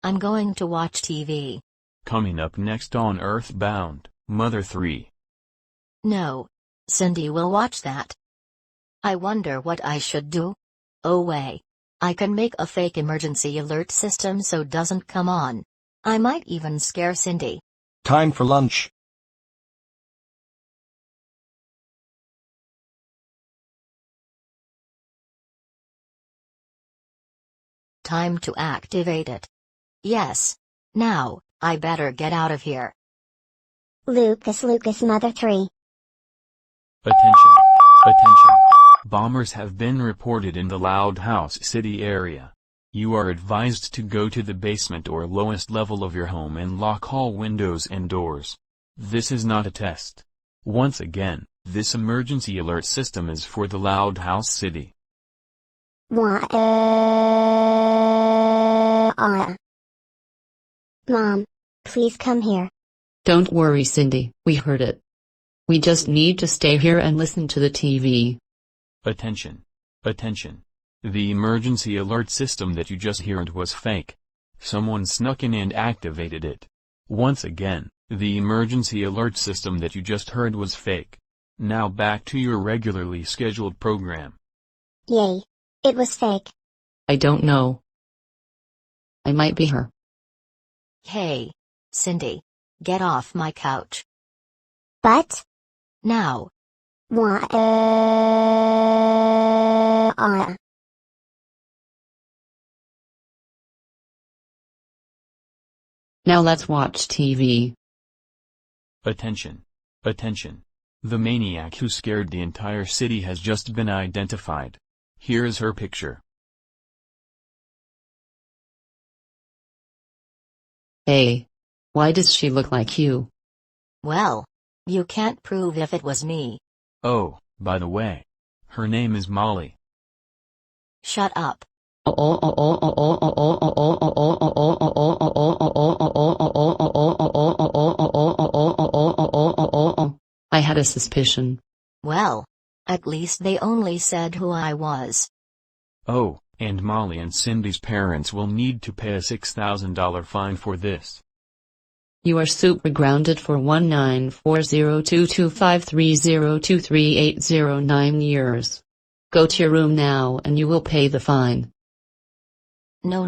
I'm going to watch TV. Coming up next on Earthbound, Mother 3. No. Cindy will watch that. I wonder what I should do. Oh wait. I can make a fake emergency alert system so it doesn't come on. I might even scare Cindy. Time for lunch. Time to activate it. Yes. Now, I better get out of here. Lucas Mother 3. Attention. Attention. Bombers have been reported in the Loud House City area. You are advised to go to the basement or lowest level of your home and lock all windows and doors. This is not a test. Once again, this emergency alert system is for the Loud House City. Mom, please come here. Don't worry, Cindy, we heard it. We just need to stay here and listen to the TV. Attention. Attention. The emergency alert system that you just heard was fake. Someone snuck in and activated it. Once again, the emergency alert system that you just heard was fake. Now back to your regularly scheduled program. Yay. It was fake. I don't know. I might be her. Hey. Cindy. Get off my couch. But? Now. Now let's watch TV. Attention. Attention. The maniac who scared the entire city has just been identified. Here is her picture. Hey. Why does she look like you? Well. You can't prove if it was me. Oh, by the way. Her name is Mollie. Shut up. I had a suspicion. Well. At least they only said who I was. Oh, and Mollie and Cindy's parents will need to pay a $6,000 fine for this. You are super grounded for 19402253023809 years. Go to your room now and you will pay the fine. No.